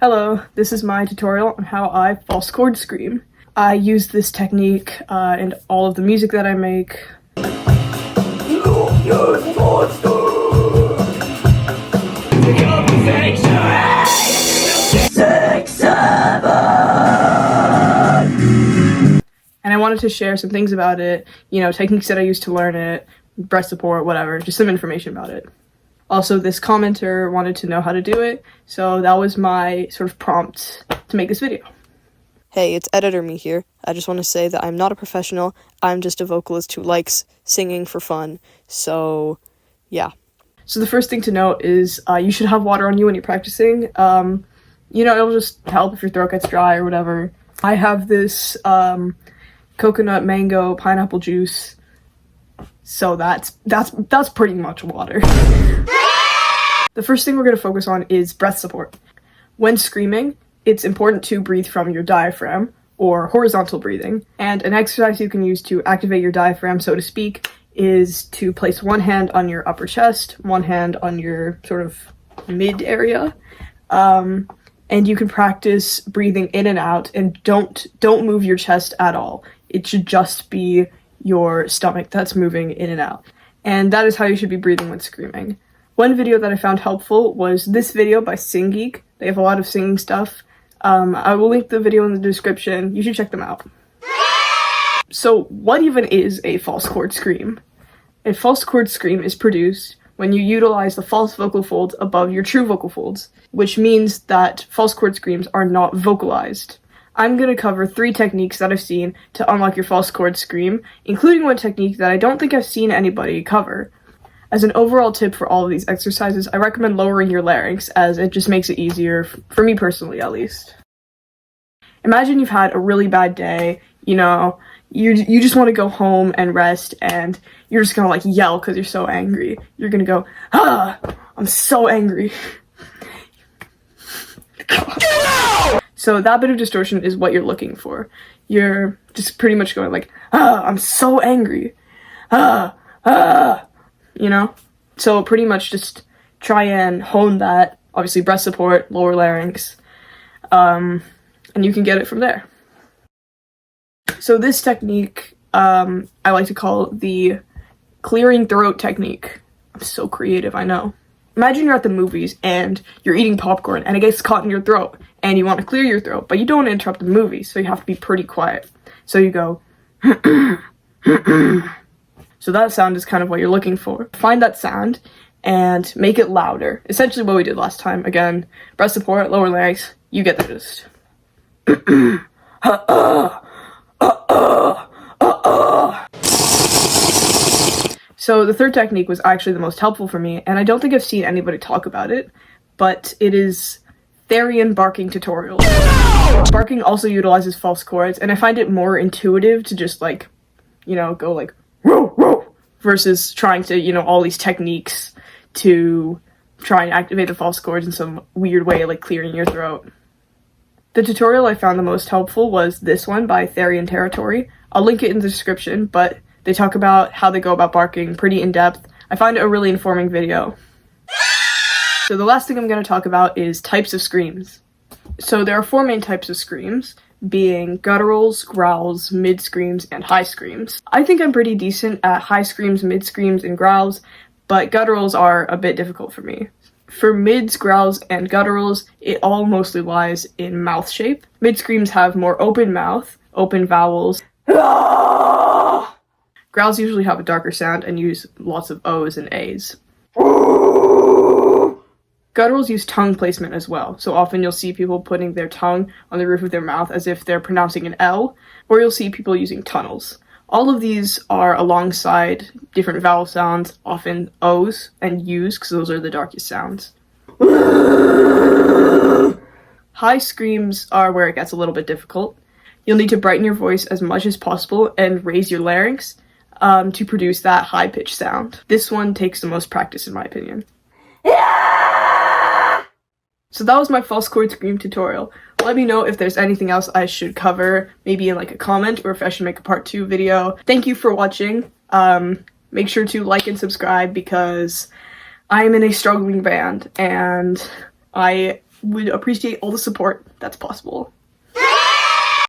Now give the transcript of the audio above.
Hello, this is my tutorial on how I false chord scream. I use this technique in all of the music that I make. And I wanted to share some things about it, you know, techniques that I used to learn it, breath support, whatever, just some information about it. Also, this commenter wanted to know how to do it, so that was my sort of prompt to make this video. Hey, it's Editor Me here. I just want to say that I'm not a professional. I'm just a vocalist who likes singing for fun. So, yeah. So the first thing to note is you should have water on you when you're practicing. You know, it'll just help if your throat gets dry or whatever. I have this coconut, mango, pineapple juice. So that's pretty much water. The first thing we're going to focus on is breath support. When screaming, it's important to breathe from your diaphragm, or horizontal breathing, and an exercise you can use to activate your diaphragm, so to speak, is to place one hand on your upper chest, one hand on your sort of mid area, and you can practice breathing in and out, and don't move your chest at all. It should just be your stomach that's moving in and out. And that is how you should be breathing when screaming. One video that I found helpful was this video by Sing Geek. They have a lot of singing stuff. I will link the video in the description. You should check them out. So what even is a false chord scream? A false chord scream is produced when you utilize the false vocal folds above your true vocal folds, which means that false chord screams are not vocalized. I'm going to cover 3 techniques that I've seen to unlock your false chord scream, including one technique that I don't think I've seen anybody cover. As an overall tip for all of these exercises, I recommend lowering your larynx, as it just makes it easier, for me personally at least. Imagine you've had a really bad day, you know, you just want to go home and rest, and you're just gonna like yell because you're so angry. You're gonna go, I'm so angry. So that bit of distortion is what you're looking for. You're just pretty much going like, I'm so angry. You know? So pretty much just try and hone that. Obviously breath support, lower larynx, and you can get it from there. So this technique, I like to call the clearing throat technique. I'm so creative, I know. Imagine you're at the movies and you're eating popcorn and it gets caught in your throat and you want to clear your throat, but you don't want to interrupt the movie, so you have to be pretty quiet. So you go, So that sound is kind of what you're looking for. Find that sound and make it louder. Essentially what we did last time. Again, breath support, lower larynx, you get the gist. So the third technique was actually the most helpful for me, and I don't think I've seen anybody talk about it, but it is Therian barking tutorial. Barking also utilizes false chords, and I find it more intuitive to just like, you know, go like, row, row, versus trying to, you know, all these techniques to try and activate the false chords in some weird way, like clearing your throat. The tutorial I found the most helpful was this one by Therian Territory. I'll link it in the description, but they talk about how they go about barking pretty in depth. I find it a really informing video. So the last thing I'm going to talk about is types of screams. So there are 4 main types of screams, being gutturals, growls, mid screams, and high screams. I think I'm pretty decent at high screams, mid screams, and growls, but gutturals are a bit difficult for me. For mids, growls, and gutturals, it all mostly lies in mouth shape. Mid screams have more open mouth, open vowels. Growls usually have a darker sound and use lots of O's and A's. Gutturals use tongue placement as well, so often you'll see people putting their tongue on the roof of their mouth as if they're pronouncing an L, or you'll see people using tunnels. All of these are alongside different vowel sounds, often O's and U's, because those are the darkest sounds. High screams are where it gets a little bit difficult. You'll need to brighten your voice as much as possible and raise your larynx to produce that high-pitched sound. This one takes the most practice, in my opinion. So that was my false chord scream tutorial. Let me know if there's anything else I should cover, maybe in like a comment, or if I should make a part 2 video. Thank you for watching. Make sure to like and subscribe because I am in a struggling band and I would appreciate all the support that's possible.